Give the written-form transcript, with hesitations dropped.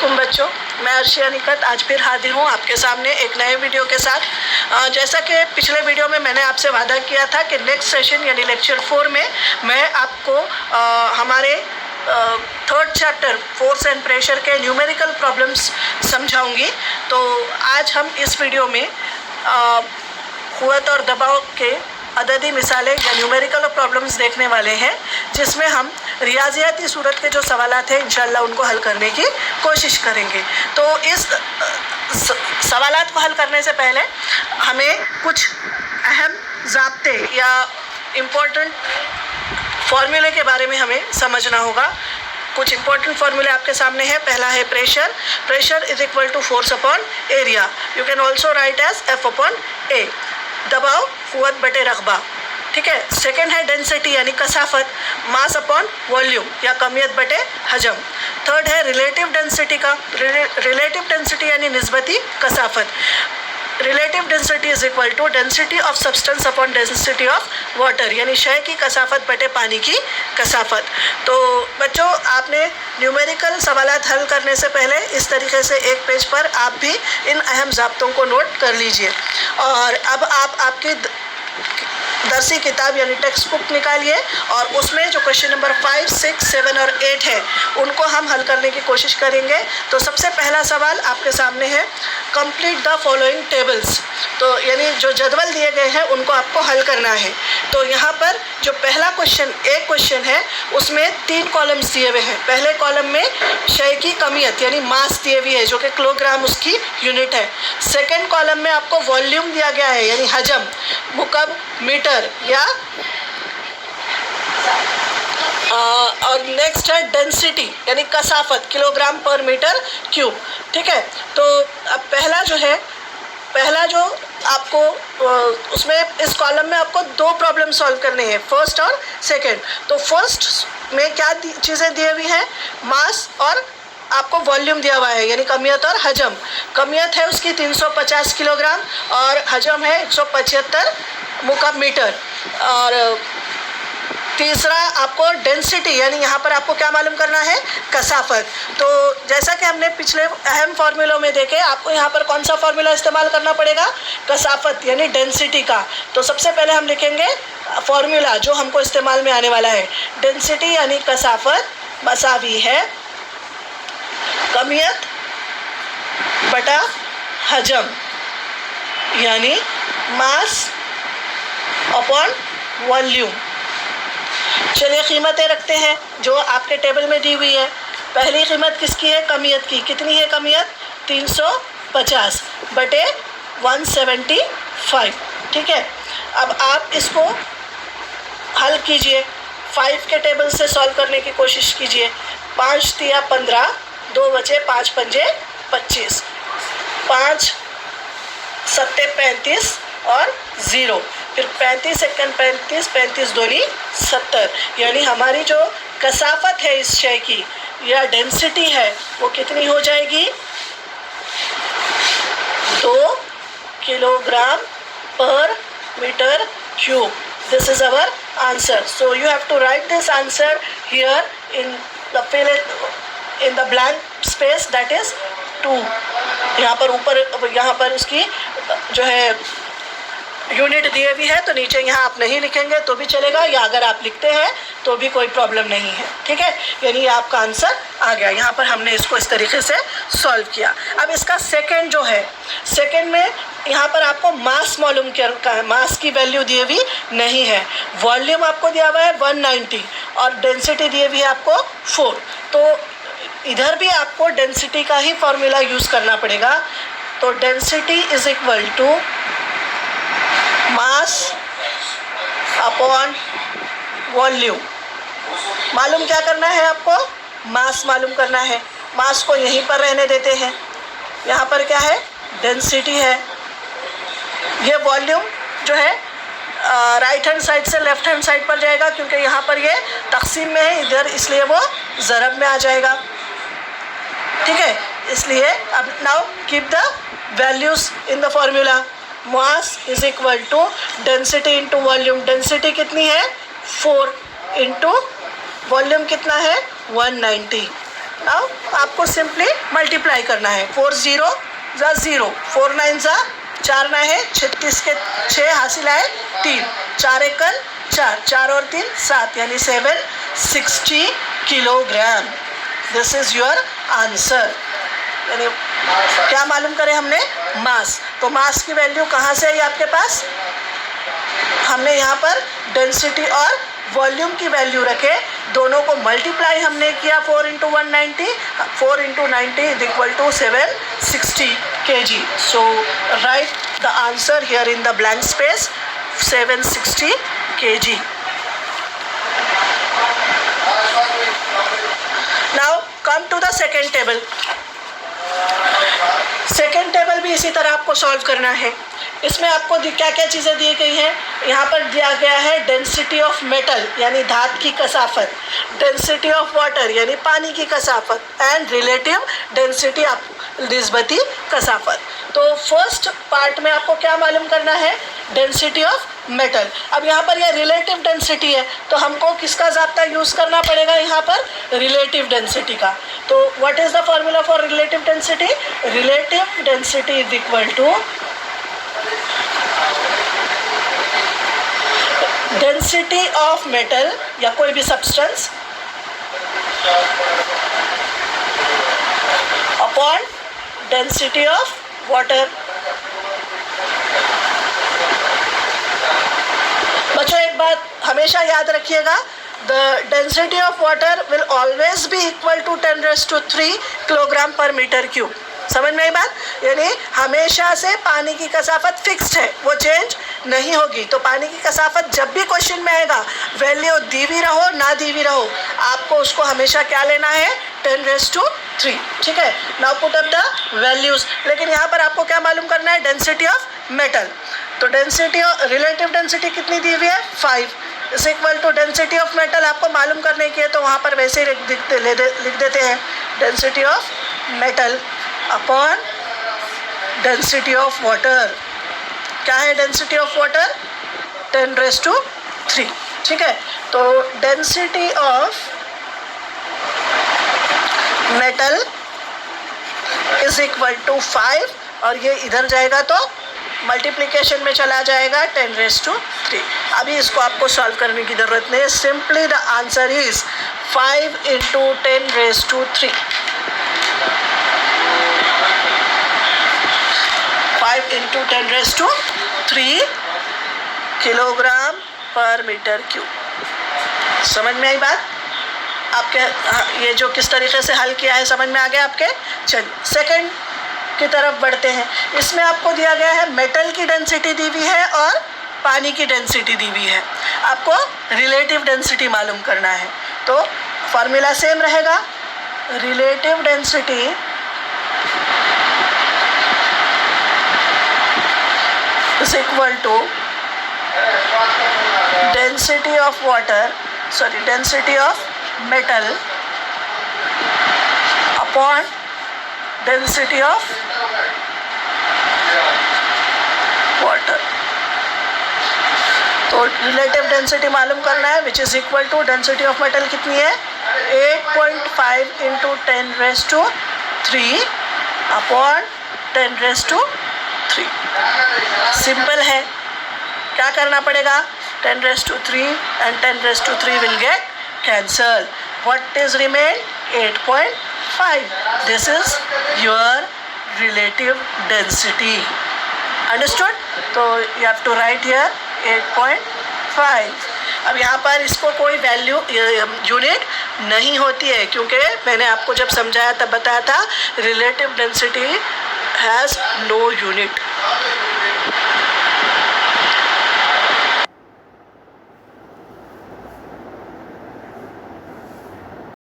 बच्चों, मैं अर्शिया निकट आज फिर हाजिर हूँ आपके सामने एक नए वीडियो के साथ। जैसा कि पिछले वीडियो में मैंने आपसे वादा किया था कि नेक्स्ट सेशन यानी लेक्चर 4 में मैं आपको हमारे third chapter force and pressure के न्यूमेरिकल प्रॉब्लम्स समझाऊंगी। तो आज हम इस वीडियो में कुव्वत और दबाव के अददी मिसालें या न्यूमेरिकल प्रॉब्लम्स देखने वाले हैं, जिसमें हम रियाजियाती सूरत के जो सवालात हैं इंशाल्लाह उनको हल करने की कोशिश करेंगे। तो इस सवालात को हल करने से पहले हमें कुछ अहम ज़ाब्ते या इम्पोर्टेंट फार्मूले के बारे में हमें समझना होगा। कुछ इंपॉर्टेंट फार्मूले आपके सामने है। पहला है pressure. Pressure is equal to force upon area. You can also write as F upon A. दबाव कुव्वत बटे रकबा, ठीक है। सेकेंड है डेंसिटी यानी कसाफत, मास अपॉन वॉल्यूम या कमियत बटे हजम। थर्ड है रिलेटिव डेंसिटी का, रिलेटिव डेंसिटी यानी निस्बती कसाफत। Relative density is equal to density of substance upon density of water यानी शय की कसाफत बटे पानी की कसाफत। तो बच्चों, आपने न्यूमेरिकल सवालात हल करने से पहले इस तरीके से एक पेज पर आप भी इन अहम ज़ाब्तों को नोट कर लीजिए। और अब आप आपकी दरसी किताब यानी टेक्स्ट बुक निकालिए और उसमें जो क्वेश्चन नंबर 5, 6, 7 और 8 है उनको हम हल करने की कोशिश करेंगे। तो सबसे पहला सवाल आपके सामने है, कंप्लीट द फॉलोइंग टेबल्स। तो यानी जो जदवल दिए गए हैं उनको आपको हल करना है। तो यहाँ पर जो पहला क्वेश्चन एक क्वेश्चन है उसमें 3 कॉलम्स दिए हुए हैं। पहले कॉलम में शय की कमियत यानी मास दिए हुई है जो कि किलोग्राम उसकी यूनिट है। सेकेंड कॉलम में आपको वॉल्यूम दिया गया है यानी हजम, मुकब मीटर या और नेक्स्ट है डेंसिटी यानी कसाफत, किलोग्राम पर मीटर क्यूब, ठीक है। तो अब पहला जो आपको उसमें इस कॉलम में आपको 2 प्रॉब्लम सॉल्व करने हैं, फर्स्ट और सेकंड। तो फर्स्ट में क्या चीज़ें दी हुई हैं, मास और आपको वॉल्यूम दिया हुआ है यानी कमियत और हजम। कमियत है उसकी 350 किलोग्राम और हजम है 175 मुकब मीटर। और तीसरा आपको डेंसिटी यानी यहाँ पर आपको क्या मालूम करना है, कसाफत। तो जैसा कि हमने पिछले अहम फार्मूलों में देखे, आपको यहाँ पर कौन सा फार्मूला इस्तेमाल करना पड़ेगा, कसाफत यानी डेंसिटी का। तो सबसे पहले हम लिखेंगे फार्मूला जो हमको इस्तेमाल में आने वाला है। डेंसिटी यानी कसाफत बसावी है कमियत बटा हजम यानी मास अपॉन वॉल्यूम। चलिए कीमतें रखते हैं जो आपके टेबल में दी हुई है। पहली कीमत किसकी है, कमियत की। कितनी है कमियत, 350 बटे 175, ठीक है। अब आप इसको हल कीजिए, 5 के टेबल से सॉल्व करने की कोशिश कीजिए। 5 तिया 15, 2 बचे 5 पंजे 25, 5 सत्ते 35 और 0, फिर 35 एकन 35, 35 दूनी 70 यानी हमारी जो कसाफत है इस शय की या डेंसिटी है वो कितनी हो जाएगी, 2 kilogram per metre cube. This is our answer. So you have to write this answer here in the blank space that is 2। यहाँ पर उसकी जो है यूनिट दी हुई है, तो नीचे यहाँ आप नहीं लिखेंगे तो भी चलेगा, या अगर आप लिखते हैं तो भी कोई प्रॉब्लम नहीं है, ठीक है। यानी आपका आंसर आ गया। यहाँ पर हमने इसको इस तरीके से सॉल्व किया। अब इसका सेकंड जो है, सेकंड में यहाँ पर आपको मास मालूम करना है, मास की वैल्यू दी हुई नहीं है। वॉल्यूम आपको दिया हुआ है 190 और डेंसिटी दी हुई है आपको 4। तो इधर भी आपको डेंसिटी का ही फॉर्मूला यूज़ करना पड़ेगा। तो density is equal to mass upon volume. मालूम क्या करना है आपको, मास मालूम करना है। मास को यहीं पर रहने देते हैं। यहाँ पर क्या है, डेंसिटी है। ये वॉल्यूम जो है राइट हैंड साइड से लेफ्ट हैंड साइड पर जाएगा क्योंकि यहाँ पर ये तकसीम में है इधर, इसलिए वो ज़रब में आ जाएगा, ठीक है। इसलिए अब now keep the values in the formula. Mass is equal to density into volume. Density कितनी है, 4 इंटू वॉल्यूम कितना है, 190। नाउ आपको सिंपली मल्टीप्लाई करना है। 4 0 जा 0, 4 9 जा 4 9 है 36 के 6 हासिल आए 3, 4 1 4, 4 और 3 7 यानी 760 kilogram. This is your answer. यानी क्या मालूम करें हमने? मास। तो मास की वैल्यू कहाँ से आई आपके पास? हमने यहाँ पर डेंसिटी और वॉल्यूम की वैल्यू रखे, दोनों को मल्टीप्लाई हमने किया 4 × 190, 4 × 90 is equal to 760 kg। So write the answer here in the blank space 760 kg। Now come to the second table. Second table भी इसी तरह आपको सॉल्व करना है। इसमें आपको क्या क्या चीज़ें दी गई हैं? यहाँ पर दिया गया है डेंसिटी ऑफ मेटल यानी धात की कसाफत, डेंसिटी ऑफ वाटर यानी पानी की कसाफत, एंड रिलेटिव डेंसिटी निस्बती कसाफत। तो फर्स्ट पार्ट में आपको क्या मालूम करना है? Density of metal. अब यहाँ पर यह रिलेटिव डेंसिटी है तो हमको किसका ज़ाब्ता यूज़ करना पड़ेगा? यहाँ पर रिलेटिव डेंसिटी का। तो what is the formula for relative density? Relative density is equal to density of metal या कोई भी substance upon density of water. बच्चों एक बात हमेशा याद रखिएगा, the density of water will always be equal to 10⁻³ kilogram per metre cube. समझ में आई बात? यानी हमेशा से पानी की कसाफत फिक्स्ड है, वो चेंज नहीं होगी। तो पानी की कसाफत जब भी क्वेश्चन में आएगा, वैल्यू दी भी रहो ना दी भी रहो, आपको उसको हमेशा क्या लेना है? 10⁻³ ठीक है। Now put up the values. लेकिन यहाँ पर आपको क्या मालूम करना है? Density of metal. तो डेंसिटी रिलेटिव डेंसिटी कितनी दी हुई है? 5 is equal to density of metal आपको मालूम करने की है तो वहाँ पर वैसे ही लिख देते हैं density of metal upon density of water. क्या है डेंसिटी ऑफ वाटर? 10⁻³ ठीक है। तो density of metal is equal to 5 और ये इधर जाएगा तो मल्टीप्लिकेशन में चला जाएगा 10⁻³ अभी इसको आपको सॉल्व करने की ज़रूरत नहीं है। Simply the answer is 5 × 10⁻³। 5 × 10⁻³ kilogram per metre cube. समझ में आई बात? आपके ये जो किस तरीके से हल किया है समझ में आ गया आपके? चलिए सेकंड की तरफ बढ़ते हैं। इसमें आपको दिया गया है मेटल की डेंसिटी दी हुई है और पानी की डेंसिटी दी हुई है। आपको रिलेटिव डेंसिटी मालूम करना है तो फॉर्मूला सेम रहेगा। Relative density is equal to density of water density of metal upon density of water. तो रिलेटिव डेंसिटी मालूम करना है which is equal to density of metal कितनी है? 8.5 × 10⁻³ अपॉन 10⁻³ सिंपल है। क्या करना पड़ेगा? 10⁻³ and 10⁻³ will get cancel. What is remain? 8.5. This is your relative density. Understood? तो you have to write here 8.5. अब यहाँ पर इसको कोई वैल्यू यूनिट नहीं होती है क्योंकि मैंने आपको जब समझाया तब बताया था relative density has no unit.